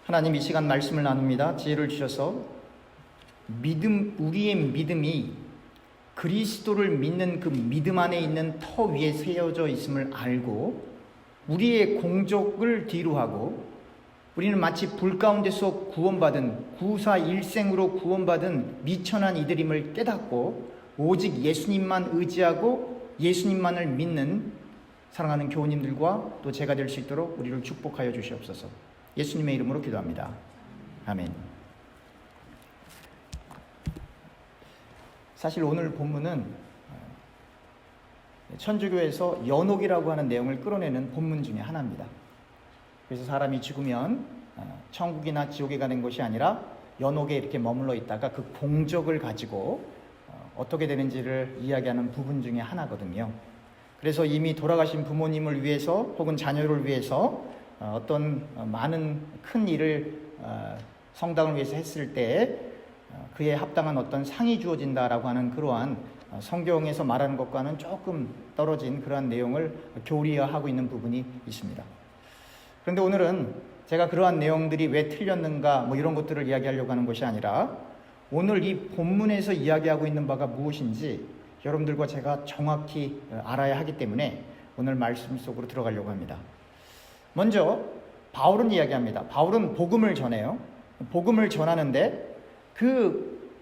하나님, 이 시간 말씀을 나눕니다. 지혜를 주셔서 우리의 믿음이 그리스도를 믿는 그 믿음 안에 있는 터 위에 세워져 있음을 알고 우리의 공적을 뒤로하고 우리는 마치 불 가운데서 구원받은 구사 일생으로 구원받은 미천한 이들임을 깨닫고 오직 예수님만 의지하고 예수님만을 믿는 사랑하는 교우님들과 또 제가 될 수 있도록 우리를 축복하여 주시옵소서. 예수님의 이름으로 기도합니다. 아멘. 사실 오늘 본문은 천주교에서 연옥이라고 하는 내용을 끌어내는 본문 중에 하나입니다. 그래서 사람이 죽으면 천국이나 지옥에 가는 것이 아니라 연옥에 이렇게 머물러 있다가 그 공적을 가지고 어떻게 되는지를 이야기하는 부분 중에 하나거든요. 그래서 이미 돌아가신 부모님을 위해서 혹은 자녀를 위해서 어떤 많은 큰 일을 성당을 위해서 했을 때 그에 합당한 어떤 상이 주어진다라고 하는 그러한 성경에서 말하는 것과는 조금 떨어진 그러한 내용을 교리화하고 있는 부분이 있습니다. 그런데 오늘은 제가 그러한 내용들이 왜 틀렸는가 뭐 이런 것들을 이야기하려고 하는 것이 아니라 오늘 이 본문에서 이야기하고 있는 바가 무엇인지 여러분들과 제가 정확히 알아야 하기 때문에 오늘 말씀 속으로 들어가려고 합니다. 먼저 바울은 이야기합니다. 바울은 복음을 전해요. 복음을 전하는데 그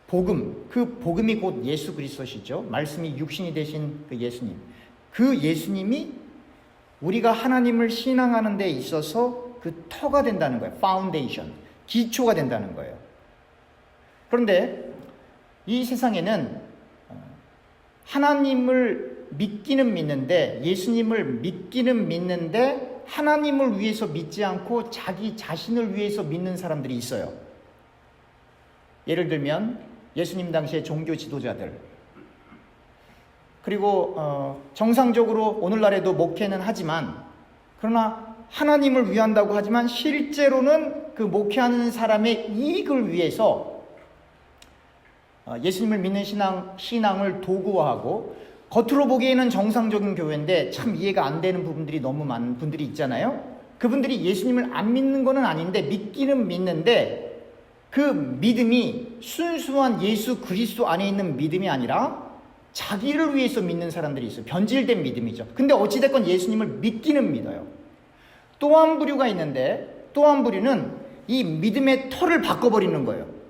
복음이 곧 예수 그리스도시죠. 말씀이 육신이 되신 그 예수님. 그 예수님이 우리가 하나님을 신앙하는 데 있어서 그 터가 된다는 거예요. 파운데이션, 기초가 된다는 거예요. 그런데 이 세상에는 하나님을 믿기는 믿는데, 예수님을 믿기는 믿는데 하나님을 위해서 믿지 않고 자기 자신을 위해서 믿는 사람들이 있어요. 예를 들면 예수님 당시의 종교 지도자들, 그리고 정상적으로 오늘날에도 목회는 하지만, 그러나 하나님을 위한다고 하지만 실제로는 그 목회하는 사람의 이익을 위해서 예수님을 믿는 신앙을 도구화하고, 겉으로 보기에는 정상적인 교회인데 참 이해가 안 되는 부분들이 너무 많은 분들이 있잖아요. 그분들이 예수님을 안 믿는 건 아닌데 믿기는 믿는데 그 믿음이 순수한 예수 그리스도 안에 있는 믿음이 아니라 자기를 위해서 믿는 사람들이 있어요. 변질된 믿음이죠. 근데 어찌됐건 예수님을 믿기는 믿어요. 또 한 부류가 있는데, 또 한 부류는 이 믿음의 터를 바꿔버리는 거예요.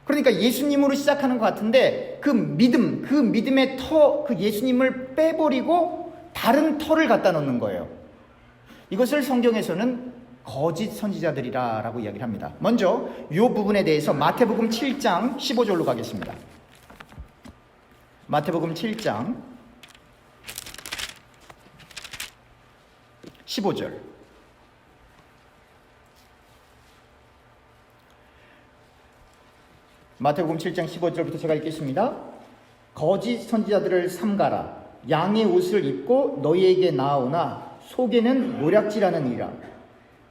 그러니까 예수님으로 시작하는 것 같은데 그 믿음의 터, 그 예수님을 빼버리고 다른 터를 갖다 놓는 거예요. 이것을 성경에서는 거짓 선지자들이라고 이야기를 합니다. 먼저 이 부분에 대해서 마태복음 7장 15절로 가겠습니다. 마태복음 7장 15절. 마태복음 7장 15절부터 제가 읽겠습니다. 거짓 선지자들을 삼가라. 양의 옷을 입고 너희에게 나아오나 속에는 노략질하느니라.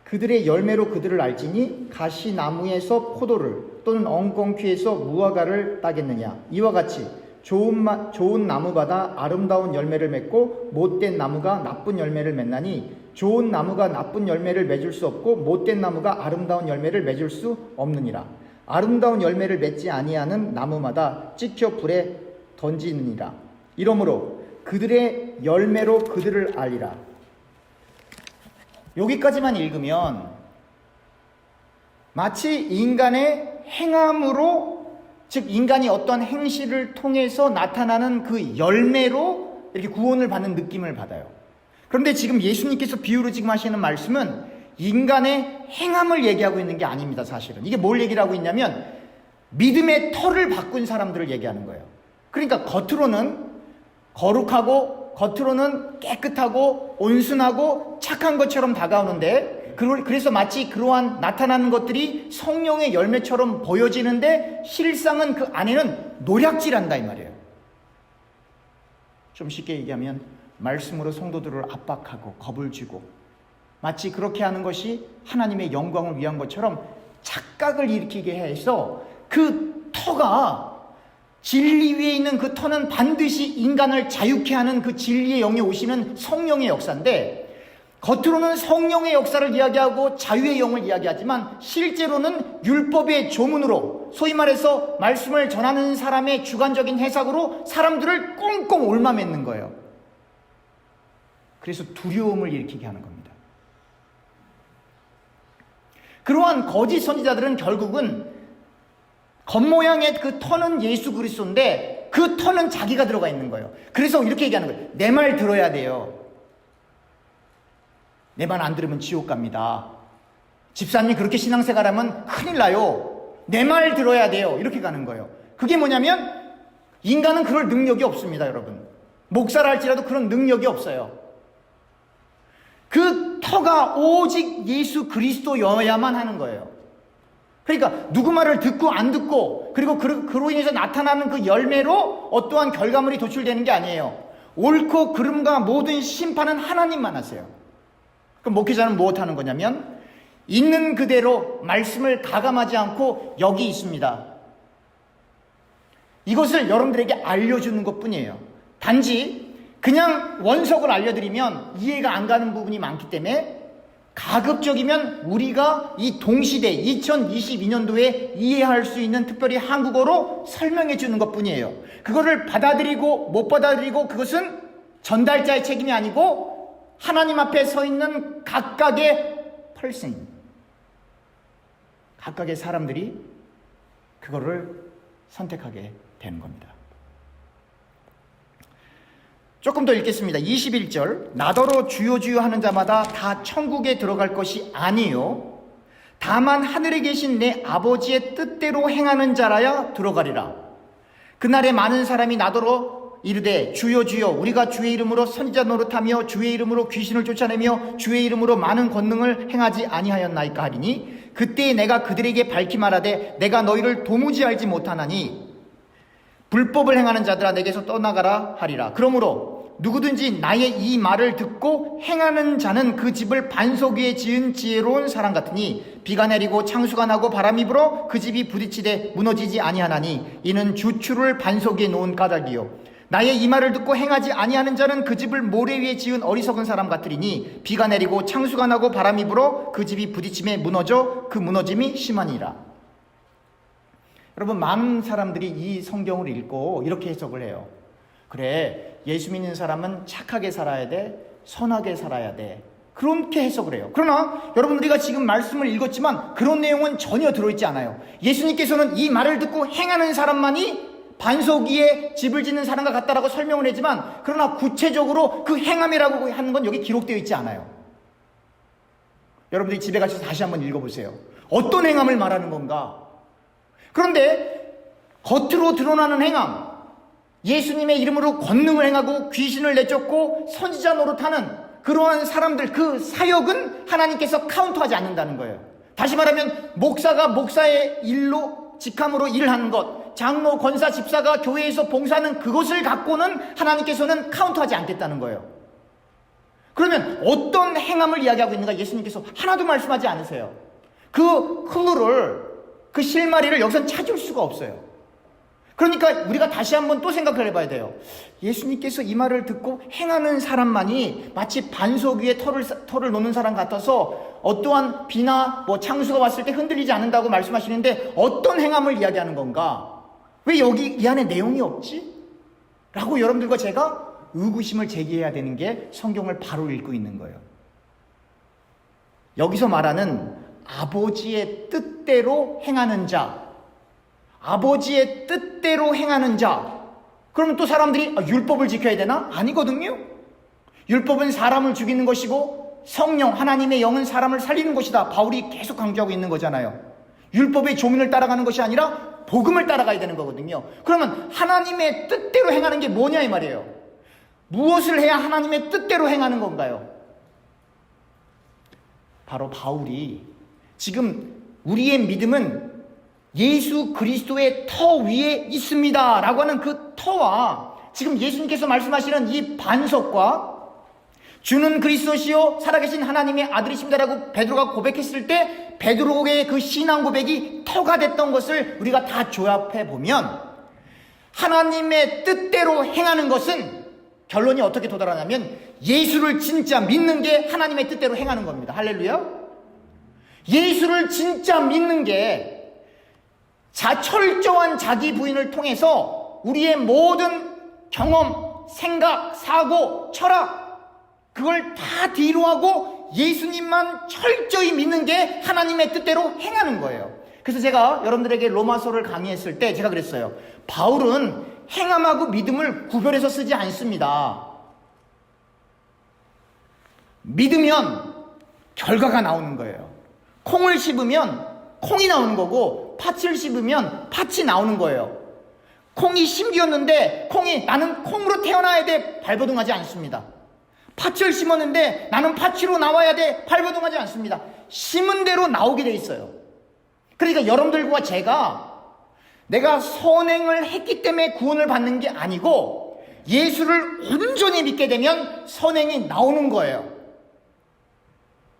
그들의 열매로 그들을 알지니 가시나무에서 포도를 또는 엉겅퀴에서 무화과를 따겠느냐. 이와 같이 좋은 나무마다 아름다운 열매를 맺고 못된 나무가 나쁜 열매를 맺나니 좋은 나무가 나쁜 열매를 맺을 수 없고 못된 나무가 아름다운 열매를 맺을 수 없느니라. 아름다운 열매를 맺지 아니하는 나무마다 찍혀 불에 던지느니라. 이러므로 그들의 열매로 그들을 알리라. 여기까지만 읽으면 마치 인간의 행함으로, 즉 인간이 어떤 행실을 통해서 나타나는 그 열매로 이렇게 구원을 받는 느낌을 받아요. 그런데 지금 예수님께서 비유로 지금 하시는 말씀은 인간의 행함을 얘기하고 있는 게 아닙니다. 사실은 이게 뭘 얘기를 하고 있냐면 믿음의 터를 바꾼 사람들을 얘기하는 거예요. 그러니까 겉으로는 거룩하고 겉으로는 깨끗하고 온순하고 착한 것처럼 다가오는데, 그래서 마치 그러한 나타나는 것들이 성령의 열매처럼 보여지는데 실상은 그 안에는 노략질한다 이 말이에요. 좀 쉽게 얘기하면 말씀으로 성도들을 압박하고 겁을 주고, 마치 그렇게 하는 것이 하나님의 영광을 위한 것처럼 착각을 일으키게 해서 그 터가, 진리 위에 있는 그 터는 반드시 인간을 자유케 하는 그 진리의 영이 오시는 성령의 역사인데, 겉으로는 성령의 역사를 이야기하고 자유의 영을 이야기하지만 실제로는 율법의 조문으로, 소위 말해서 말씀을 전하는 사람의 주관적인 해석으로 사람들을 꽁꽁 옮아매는 거예요. 그래서 두려움을 일으키게 하는 겁니다. 그러한 거짓 선지자들은 결국은 겉모양의 그 터는 예수 그리스도인데 그 터는 자기가 들어가 있는 거예요. 그래서 이렇게 얘기하는 거예요. 내 말 들어야 돼요. 내 말 안 들으면 지옥 갑니다. 집사님이 그렇게 신앙생활하면 큰일 나요. 내 말 들어야 돼요. 이렇게 가는 거예요. 그게 뭐냐면 인간은 그럴 능력이 없습니다, 여러분. 목사라 할지라도 그런 능력이 없어요. 그 터가 오직 예수 그리스도여야만 하는 거예요. 그러니까 누구 말을 듣고 안 듣고 그리고 그로 인해서 나타나는 그 열매로 어떠한 결과물이 도출되는 게 아니에요. 옳고 그름과 모든 심판은 하나님만 하세요. 그럼 목회자는 무엇 하는 거냐면 있는 그대로 말씀을 가감하지 않고 여기 있습니다. 이것을 여러분들에게 알려주는 것뿐이에요. 단지 그냥 원석을 알려드리면 이해가 안 가는 부분이 많기 때문에 가급적이면 우리가 이 동시대 2022년도에 이해할 수 있는 특별히 한국어로 설명해 주는 것뿐이에요. 그거를 받아들이고 못 받아들이고 그것은 전달자의 책임이 아니고 하나님 앞에 서 있는 각각의 person, 각각의 사람들이 그거를 선택하게 되는 겁니다. 조금 더 읽겠습니다. 21절. 나더러 주여 주여 하는 자마다 다 천국에 들어갈 것이 아니요 다만 하늘에 계신 내 아버지의 뜻대로 행하는 자라야 들어가리라. 그날에 많은 사람이 나더러 이르되 주여 주여 우리가 주의 이름으로 선지자 노릇하며 주의 이름으로 귀신을 쫓아내며 주의 이름으로 많은 권능을 행하지 아니하였나이까 하리니 그때 내가 그들에게 밝히 말하되 내가 너희를 도무지 알지 못하나니 불법을 행하는 자들아 내게서 떠나가라 하리라. 그러므로 누구든지 나의 이 말을 듣고 행하는 자는 그 집을 반석 위에 지은 지혜로운 사람 같으니 비가 내리고 창수가 나고 바람이 불어 그 집이 부딪히되 무너지지 아니하나니 이는 주추를 반석 위에 놓은 까닭이요 나의 이 말을 듣고 행하지 아니하는 자는 그 집을 모래 위에 지은 어리석은 사람 같으리니 비가 내리고 창수가 나고 바람이 불어 그 집이 부딪힘에 무너져 그 무너짐이 심하니라. 여러분, 많은 사람들이 이 성경을 읽고 이렇게 해석을 해요. 그래, 예수 믿는 사람은 착하게 살아야 돼, 선하게 살아야 돼, 그렇게 해석을 해요. 그러나 여러분, 우리가 지금 말씀을 읽었지만 그런 내용은 전혀 들어있지 않아요. 예수님께서는 이 말을 듣고 행하는 사람만이 반석 위에 집을 짓는 사람과 같다라고 설명을 했지만 그러나 구체적으로 그 행함이라고 하는 건 여기 기록되어 있지 않아요. 여러분들이 집에 가셔서 다시 한번 읽어보세요. 어떤 행함을 말하는 건가? 그런데 겉으로 드러나는 행함, 예수님의 이름으로 권능을 행하고 귀신을 내쫓고 선지자 노릇하는 그러한 사람들, 그 사역은 하나님께서 카운트하지 않는다는 거예요. 다시 말하면 목사가 목사의 일로 직함으로 일하는 것, 장로, 권사, 집사가 교회에서 봉사하는 그것을 갖고는 하나님께서는 카운트하지 않겠다는 거예요. 그러면 어떤 행함을 이야기하고 있는가 예수님께서 하나도 말씀하지 않으세요. 그 클루를, 그 실마리를 여기서 찾을 수가 없어요. 그러니까 우리가 다시 한번 또 생각을 해봐야 돼요. 예수님께서 이 말을 듣고 행하는 사람만이 마치 반석 위에 털을 놓는 사람 같아서 어떠한 비나 창수가 왔을 때 흔들리지 않는다고 말씀하시는데 어떤 행함을 이야기하는 건가? 왜 여기 이 안에 내용이 없지? 라고 여러분들과 제가 의구심을 제기해야 되는 게 성경을 바로 읽고 있는 거예요. 여기서 말하는 아버지의 뜻대로 행하는 자, 아버지의 뜻대로 행하는 자. 그러면 또 사람들이 율법을 지켜야 되나? 아니거든요. 율법은 사람을 죽이는 것이고 성령, 하나님의 영은 사람을 살리는 것이다. 바울이 계속 강조하고 있는 거잖아요. 율법의 조문을 따라가는 것이 아니라 복음을 따라가야 되는 거거든요. 그러면 하나님의 뜻대로 행하는 게 뭐냐 이 말이에요. 무엇을 해야 하나님의 뜻대로 행하는 건가요? 바로 바울이 지금 우리의 믿음은 예수 그리스도의 터 위에 있습니다 라고 하는 그 터와 지금 예수님께서 말씀하시는 이 반석과 주는 그리스도시요 살아계신 하나님의 아들이십니다라고 베드로가 고백했을 때 베드로의 그 신앙 고백이 터가 됐던 것을 우리가 다 조합해 보면 하나님의 뜻대로 행하는 것은 결론이 어떻게 도달하냐면 예수를 진짜 믿는 게 하나님의 뜻대로 행하는 겁니다. 할렐루야. 예수를 진짜 믿는 게 철저한 자기 부인을 통해서 우리의 모든 경험, 생각, 사고, 철학, 그걸 다 뒤로 하고 예수님만 철저히 믿는 게 하나님의 뜻대로 행하는 거예요. 그래서 제가 여러분들에게 로마서를 강의했을 때 제가 그랬어요. 바울은 행함하고 믿음을 구별해서 쓰지 않습니다. 믿으면 결과가 나오는 거예요. 콩을 씹으면 콩이 나오는 거고 팥을 씹으면 팥이 나오는 거예요. 콩이 심기였는데 나는 콩으로 태어나야 돼, 발버둥하지 않습니다. 팥을 심었는데 나는 팥으로 나와야 돼, 발버둥하지 않습니다. 심은 대로 나오게 돼 있어요. 그러니까 여러분들과 제가 내가 선행을 했기 때문에 구원을 받는 게 아니고 예수를 온전히 믿게 되면 선행이 나오는 거예요.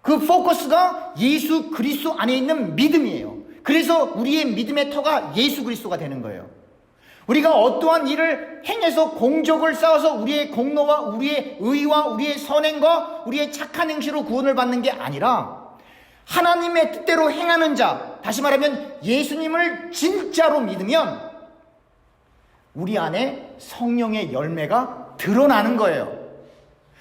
그 포커스가 예수 그리스도 안에 있는 믿음이에요. 그래서 우리의 믿음의 터가 예수 그리스도가 되는 거예요. 우리가 어떠한 일을 행해서 공적을 쌓아서 우리의 공로와 우리의 의와 우리의 선행과 우리의 착한 행실로 구원을 받는 게 아니라 하나님의 뜻대로 행하는 자, 다시 말하면 예수님을 진짜로 믿으면 우리 안에 성령의 열매가 드러나는 거예요.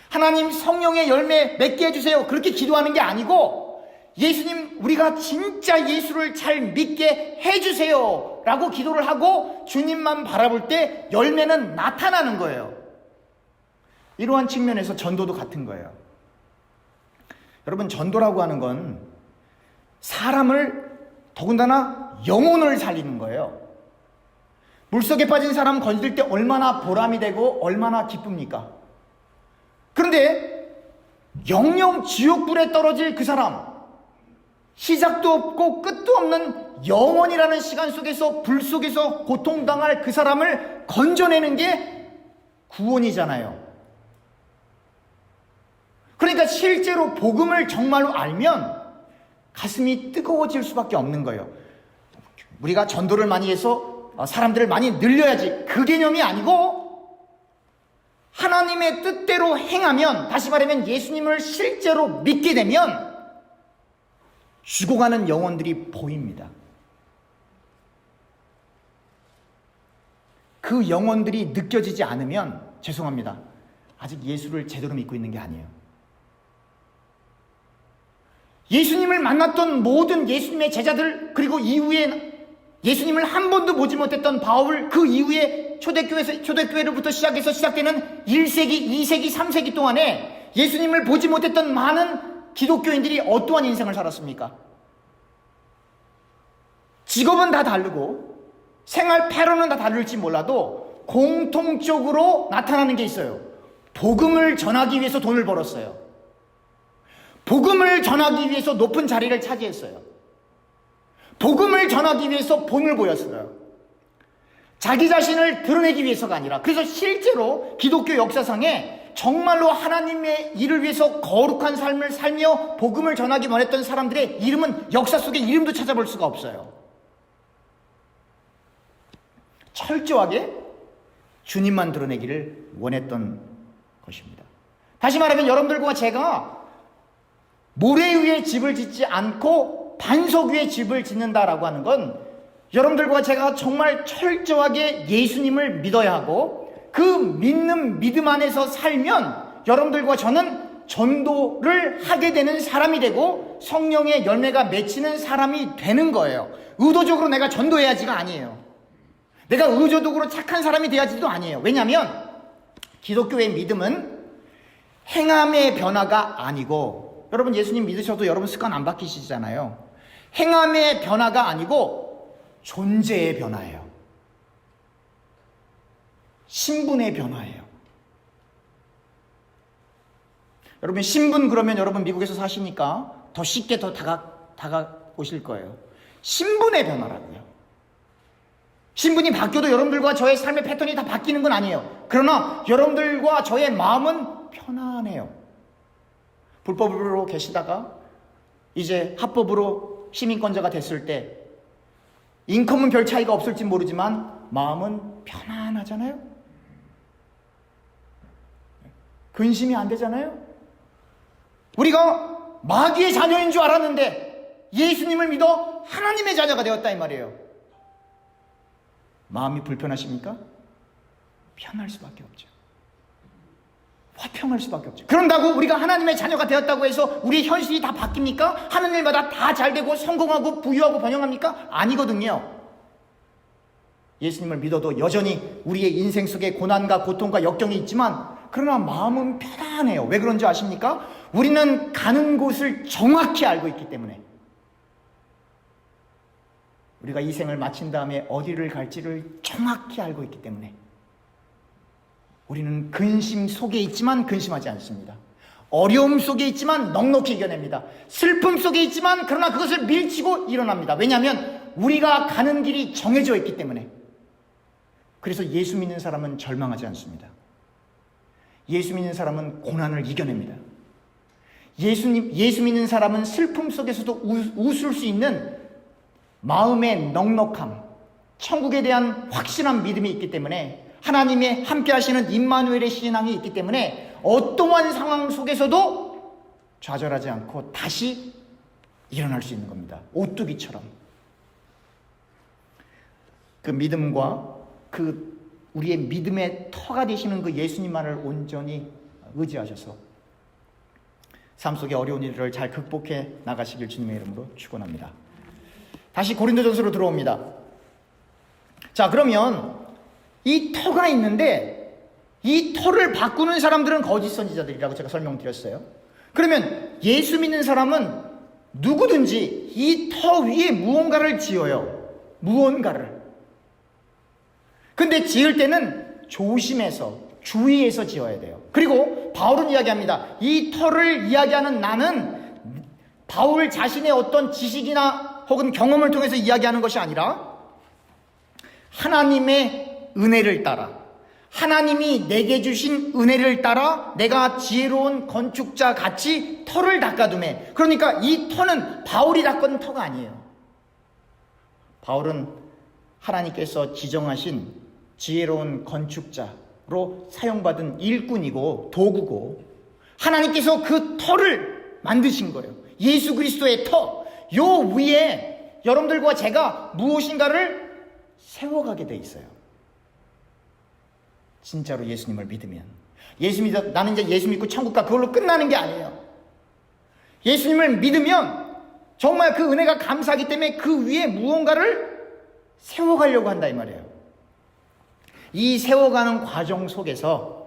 하나님 성령의 열매 맺게 해주세요, 그렇게 기도하는 게 아니고 예수님 우리가 진짜 예수를 잘 믿게 해주세요 라고 기도를 하고 주님만 바라볼 때 열매는 나타나는 거예요. 이러한 측면에서 전도도 같은 거예요. 여러분, 전도라고 하는 건 사람을, 더군다나 영혼을 살리는 거예요. 물속에 빠진 사람 건질 때 얼마나 보람이 되고 얼마나 기쁩니까? 그런데 영영 지옥불에 떨어질 그 사람, 시작도 없고 끝도 없는 영원이라는 시간 속에서 불 속에서 고통당할 그 사람을 건져내는 게 구원이잖아요. 그러니까 실제로 복음을 정말로 알면 가슴이 뜨거워질 수밖에 없는 거예요. 우리가 전도를 많이 해서 사람들을 많이 늘려야지, 그 개념이 아니고 하나님의 뜻대로 행하면, 다시 말하면 예수님을 실제로 믿게 되면 죽어가는 영혼들이 보입니다. 그 영혼들이 느껴지지 않으면 죄송합니다, 아직 예수를 제대로 믿고 있는 게 아니에요. 예수님을 만났던 모든 예수님의 제자들, 그리고 이후에 예수님을 한 번도 보지 못했던 바울, 그 이후에 초대교회로부터 시작되는 1세기, 2세기, 3세기 동안에 예수님을 보지 못했던 많은 기독교인들이 어떠한 인생을 살았습니까? 직업은 다 다르고 생활 패러는 다 다를지 몰라도 공통적으로 나타나는 게 있어요. 복음을 전하기 위해서 돈을 벌었어요. 복음을 전하기 위해서 높은 자리를 차지했어요. 복음을 전하기 위해서 본을 보였어요. 자기 자신을 드러내기 위해서가 아니라. 그래서 실제로 기독교 역사상에 정말로 하나님의 일을 위해서 거룩한 삶을 살며 복음을 전하기 원했던 사람들의 이름은 역사 속에 이름도 찾아볼 수가 없어요. 철저하게 주님만 드러내기를 원했던 것입니다. 다시 말하면 여러분들과 제가 모래 위에 집을 짓지 않고 반석 위에 집을 짓는다라고 하는 건 여러분들과 제가 정말 철저하게 예수님을 믿어야 하고 그 믿는 믿음 안에서 살면 여러분들과 저는 전도를 하게 되는 사람이 되고 성령의 열매가 맺히는 사람이 되는 거예요. 의도적으로 내가 전도해야지가 아니에요. 내가 의도적으로 착한 사람이 돼야지도 아니에요. 왜냐하면 기독교의 믿음은 행함의 변화가 아니고, 여러분 예수님 믿으셔도 여러분 습관 안 바뀌시잖아요. 행함의 변화가 아니고 존재의 변화예요. 신분의 변화예요. 여러분 신분, 그러면 여러분 미국에서 사시니까 더 쉽게 더 다가오실 거예요. 신분의 변화라고요. 신분이 바뀌어도 여러분들과 저의 삶의 패턴이 다 바뀌는 건 아니에요. 그러나 여러분들과 저의 마음은 편안해요. 불법으로 계시다가 이제 합법으로 시민권자가 됐을 때 인컴은 별 차이가 없을지 모르지만 마음은 편안하잖아요. 근심이 안 되잖아요. 우리가 마귀의 자녀인 줄 알았는데 예수님을 믿어 하나님의 자녀가 되었다 이 말이에요. 마음이 불편하십니까? 편할 수밖에 없죠. 화평할 수밖에 없죠. 그런다고 우리가 하나님의 자녀가 되었다고 해서 우리의 현실이 다 바뀝니까? 하는 일마다 다 잘되고 성공하고 부유하고 번영합니까? 아니거든요. 예수님을 믿어도 여전히 우리의 인생 속에 고난과 고통과 역경이 있지만 그러나 마음은 편안해요. 왜 그런지 아십니까? 우리는 가는 곳을 정확히 알고 있기 때문에. 우리가 이 생을 마친 다음에 어디를 갈지를 정확히 알고 있기 때문에 우리는 근심 속에 있지만 근심하지 않습니다. 어려움 속에 있지만 넉넉히 이겨냅니다. 슬픔 속에 있지만 그러나 그것을 밀치고 일어납니다. 왜냐하면 우리가 가는 길이 정해져 있기 때문에. 그래서 예수 믿는 사람은 절망하지 않습니다. 예수 믿는 사람은 고난을 이겨냅니다. 예수 믿는 사람은 슬픔 속에서도 웃을 수 있는 마음의 넉넉함, 천국에 대한 확실한 믿음이 있기 때문에 하나님의 함께 하시는 임마누엘의 신앙이 있기 때문에 어떠한 상황 속에서도 좌절하지 않고 다시 일어날 수 있는 겁니다. 오뚜기처럼. 그 믿음과 그 우리의 믿음의 터가 되시는 그 예수님만을 온전히 의지하셔서 삶 속의 어려운 일을 잘 극복해 나가시길 주님의 이름으로 축원합니다. 다시 고린도전서로 들어옵니다. 자, 그러면 이 터가 있는데 이 터를 바꾸는 사람들은 거짓 선지자들이라고 제가 설명드렸어요. 그러면 예수 믿는 사람은 누구든지 이 터 위에 무언가를 지어요. 무언가를. 근데 지을 때는 조심해서 주의해서 지어야 돼요. 그리고 바울은 이야기합니다. 이 터를 이야기하는 나는 바울 자신의 어떤 지식이나 혹은 경험을 통해서 이야기하는 것이 아니라 하나님의 은혜를 따라, 하나님이 내게 주신 은혜를 따라 내가 지혜로운 건축자 같이 터를 닦아두매. 그러니까 이 터는 바울이 닦은 터가 아니에요. 바울은 하나님께서 지정하신 지혜로운 건축자로 사용받은 일꾼이고 도구고 하나님께서 그 터를 만드신 거예요. 예수 그리스도의 터, 요 위에 여러분들과 제가 무엇인가를 세워가게 돼 있어요. 진짜로 예수님을 믿으면. 나는 이제 예수 믿고 천국 가 그걸로 끝나는 게 아니에요. 예수님을 믿으면 정말 그 은혜가 감사하기 때문에 그 위에 무언가를 세워가려고 한다 이 말이에요. 이 세워가는 과정 속에서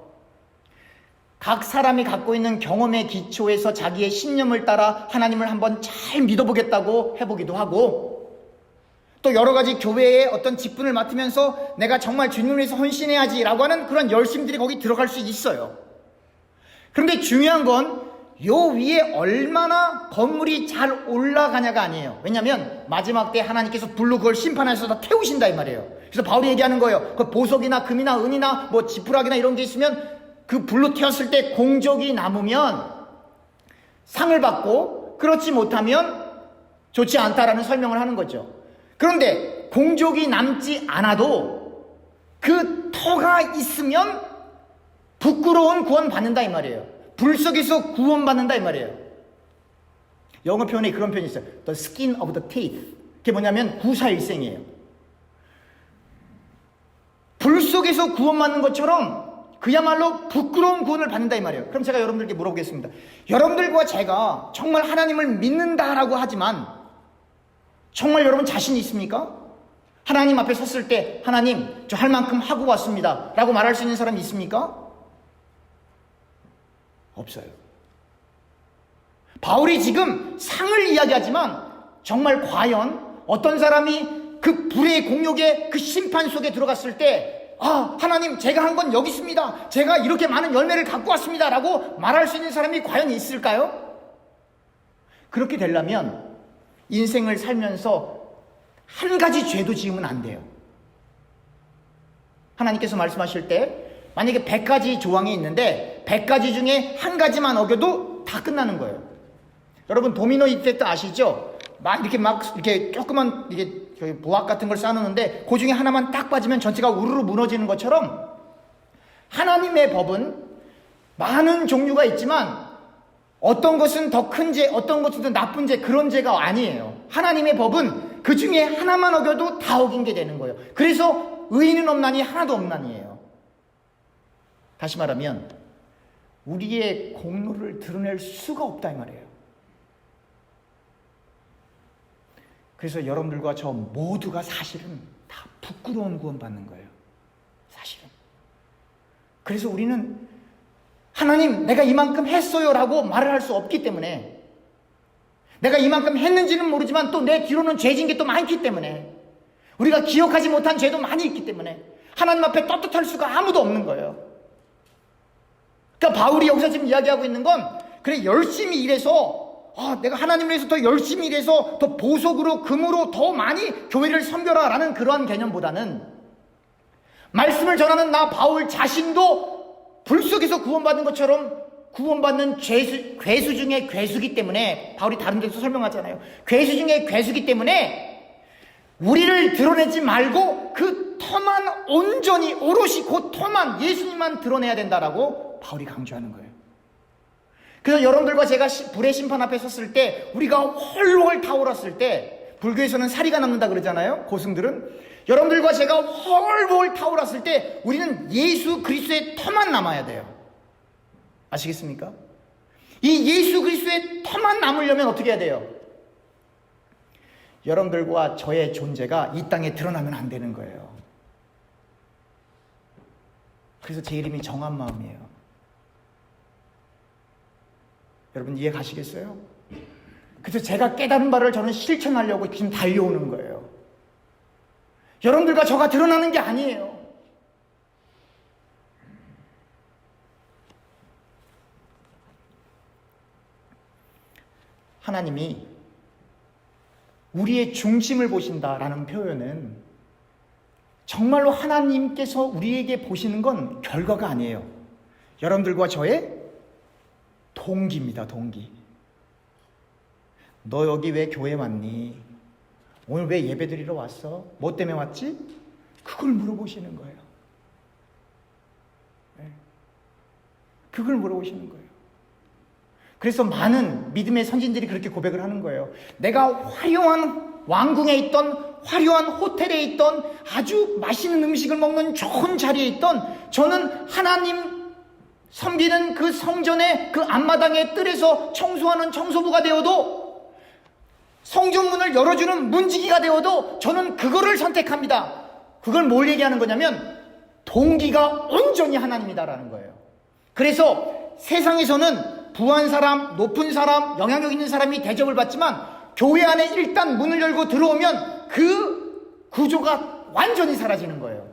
각 사람이 갖고 있는 경험의 기초에서 자기의 신념을 따라 하나님을 한번 잘 믿어보겠다고 해보기도 하고, 또 여러 가지 교회의 어떤 직분을 맡으면서 내가 정말 주님을 위해서 헌신해야지 라고 하는 그런 열심들이 거기 들어갈 수 있어요. 그런데 중요한 건 요 위에 얼마나 건물이 잘 올라가냐가 아니에요. 왜냐하면 마지막 때 하나님께서 불로 그걸 심판하셔서 다 태우신다 이 말이에요. 그래서 바울이 얘기하는 거예요. 그 보석이나 금이나 은이나 뭐 지푸라기나 이런 게 있으면 그 불로 태웠을 때 공적이 남으면 상을 받고 그렇지 못하면 좋지 않다라는 설명을 하는 거죠. 그런데 공적이 남지 않아도 그 터가 있으면 부끄러운 구원 받는다 이 말이에요. 불 속에서 구원 받는다 이 말이에요. 영어 표현에 그런 표현이 있어요. The skin of the teeth. 그게 뭐냐면 구사일생이에요. 불 속에서 구원 받는 것처럼 그야말로 부끄러운 구원을 받는다 이 말이에요. 그럼 제가 여러분들께 물어보겠습니다. 여러분들과 제가 정말 하나님을 믿는다라고 하지만 정말 여러분 자신이 있습니까? 하나님 앞에 섰을 때 하나님 저 할 만큼 하고 왔습니다 라고 말할 수 있는 사람이 있습니까? 없어요. 바울이 지금 상을 이야기하지만 정말 과연 어떤 사람이 그 불의 공욕의 그 심판 속에 들어갔을 때 하나님 제가 한 건 여기 있습니다. 제가 이렇게 많은 열매를 갖고 왔습니다 라고 말할 수 있는 사람이 과연 있을까요? 그렇게 되려면 인생을 살면서 한 가지 죄도 지으면 안 돼요. 하나님께서 말씀하실 때 만약에 100가지 조항이 있는데 100가지 중에 한 가지만 어겨도 다 끝나는 거예요. 여러분 도미노 이펙트 아시죠? 이렇게 조그만 이렇게 보약 같은 걸 쌓아놓는데 그 중에 하나만 딱 빠지면 전체가 우르르 무너지는 것처럼 하나님의 법은 많은 종류가 있지만 어떤 것은 더 큰 죄, 어떤 것은 더 나쁜 죄, 그런 죄가 아니에요. 하나님의 법은 그 중에 하나만 어겨도 다 어긴 게 되는 거예요. 그래서 의인은 없나니 하나도 없나니예요. 다시 말하면 우리의 공로를 드러낼 수가 없다 이 말이에요. 그래서 여러분들과 저 모두가 사실은 다 부끄러운 구원 받는 거예요. 사실은. 그래서 우리는 하나님 내가 이만큼 했어요 라고 말을 할 수 없기 때문에, 내가 이만큼 했는지는 모르지만 또 내 뒤로는 죄진 게 또 많기 때문에, 우리가 기억하지 못한 죄도 많이 있기 때문에 하나님 앞에 떳떳할 수가 아무도 없는 거예요. 그러니까 바울이 여기서 지금 이야기하고 있는 건, 그래 열심히 일해서 내가 하나님을 위해서 더 열심히 일해서 더 보석으로 금으로 더 많이 교회를 섬겨라 라는 그러한 개념보다는, 말씀을 전하는 나 바울 자신도 불 속에서 구원받은 것처럼 구원받는 괴수 중에 괴수기 때문에, 바울이 다른 데서 설명하잖아요. 괴수 중에 괴수기 때문에 우리를 드러내지 말고 그 터만 온전히 오롯이 그 터만 예수님만 드러내야 된다라고 바울이 강조하는 거예요. 그래서 여러분들과 제가 불의 심판 앞에 섰을 때, 우리가 헐헐 타올랐을 때, 불교에서는 사리가 남는다 그러잖아요. 고승들은. 여러분들과 제가 헐헐 타올랐을 때 우리는 예수 그리스도의 터만 남아야 돼요. 아시겠습니까? 이 예수 그리스도의 터만 남으려면 어떻게 해야 돼요? 여러분들과 저의 존재가 이 땅에 드러나면 안 되는 거예요. 그래서 제 이름이 정한 마음이에요. 여러분 이해 가시겠어요? 그래서 제가 깨달은 바를 저는 실천하려고 지금 달려오는 거예요. 여러분들과 저가 드러나는 게 아니에요. 하나님이 우리의 중심을 보신다라는 표현은 정말로 하나님께서 우리에게 보시는 건 결과가 아니에요. 여러분들과 저의 동기입니다. 동기. 너 여기 왜 교회 왔니? 오늘 왜 예배 드리러 왔어? 뭐 때문에 왔지? 그걸 물어보시는 거예요. 네. 그걸 물어보시는 거예요. 그래서 많은 믿음의 선진들이 그렇게 고백을 하는 거예요. 내가 화려한 왕궁에 있던, 화려한 호텔에 있던, 아주 맛있는 음식을 먹는 좋은 자리에 있던, 저는 하나님 섬기는 그 성전의 그 앞마당의 뜰에서 청소하는 청소부가 되어도, 성전문을 열어주는 문지기가 되어도 저는 그거를 선택합니다. 그걸 뭘 얘기하는 거냐면 동기가 온전히 하나님이다라는 거예요. 그래서 세상에서는 부한 사람, 높은 사람, 영향력 있는 사람이 대접을 받지만, 교회 안에 일단 문을 열고 들어오면 그 구조가 완전히 사라지는 거예요.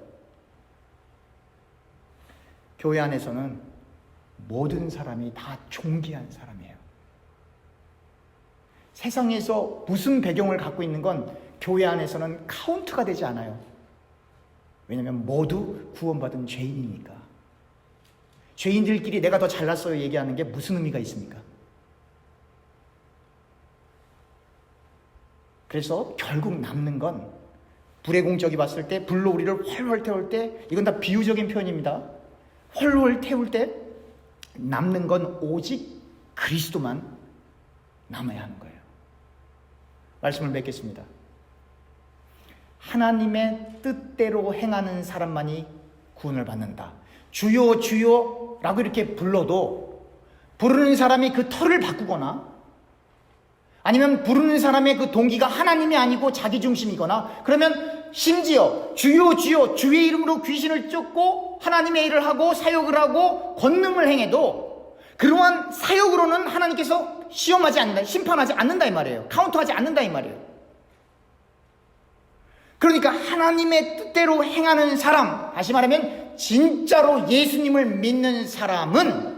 교회 안에서는 모든 사람이 다 존귀한 사람이에요. 세상에서 무슨 배경을 갖고 있는 건 교회 안에서는 카운트가 되지 않아요. 왜냐하면 모두 구원받은 죄인이니까. 죄인들끼리 내가 더 잘났어요 얘기하는 게 무슨 의미가 있습니까? 그래서 결국 남는 건, 불의 공적이 봤을 때 불로 우리를 훨훨 태울 때, 이건 다 비유적인 표현입니다. 훨훨 태울 때 남는 건 오직 그리스도만 남아야 하는 거예요. 말씀을 맺겠습니다. 하나님의 뜻대로 행하는 사람만이 구원을 받는다. 주여 주여 라고 이렇게 불러도 부르는 사람이 그 털을 바꾸거나, 아니면 부르는 사람의 그 동기가 하나님이 아니고 자기 중심이거나, 그러면 심지어 주여 주여 주의 이름으로 귀신을 쫓고 하나님의 일을 하고 사역을 하고 권능을 행해도 그러한 사역으로는 하나님께서 시험하지 않는다, 심판하지 않는다 이 말이에요. 카운트하지 않는다 이 말이에요. 그러니까 하나님의 뜻대로 행하는 사람, 다시 말하면 진짜로 예수님을 믿는 사람은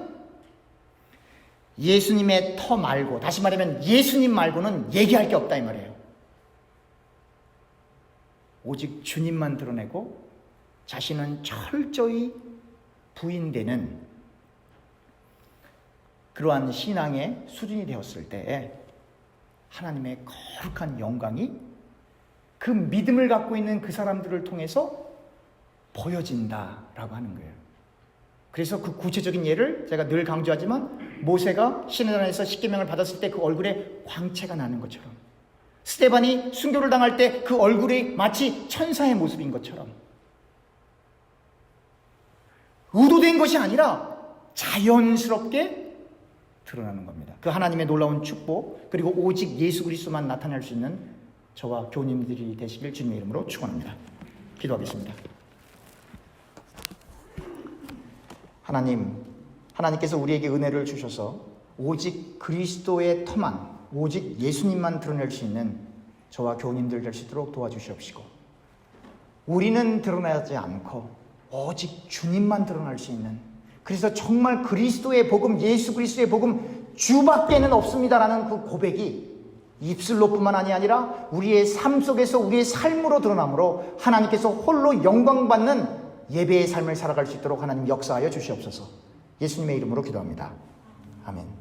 예수님의 터 말고, 다시 말하면 예수님 말고는 얘기할 게 없다 이 말이에요. 오직 주님만 드러내고 자신은 철저히 부인되는 그러한 신앙의 수준이 되었을 때 하나님의 거룩한 영광이 그 믿음을 갖고 있는 그 사람들을 통해서 보여진다라고 하는 거예요. 그래서 그 구체적인 예를 제가 늘 강조하지만 모세가 시내산에서 십계명을 받았을 때 그 얼굴에 광채가 나는 것처럼, 스데반이 순교를 당할 때 그 얼굴이 마치 천사의 모습인 것처럼 의도된 것이 아니라 자연스럽게 드러나는 겁니다. 그 하나님의 놀라운 축복, 그리고 오직 예수 그리스도만 나타낼 수 있는 저와 교우님들이 되시길 주님의 이름으로 축원합니다. 기도하겠습니다. 하나님께서 우리에게 은혜를 주셔서 오직 그리스도의 터만, 오직 예수님만 드러낼 수 있는 저와 교우님들 될 수 있도록 도와주시옵시고, 우리는 드러나지 않고 오직 주님만 드러날 수 있는, 그래서 정말 그리스도의 복음, 예수 그리스도의 복음 주밖에는 없습니다라는 그 고백이 입술로뿐만 아니라 우리의 삶 속에서 우리의 삶으로 드러나므로 하나님께서 홀로 영광받는 예배의 삶을 살아갈 수 있도록 하나님 역사하여 주시옵소서. 예수님의 이름으로 기도합니다. 아멘.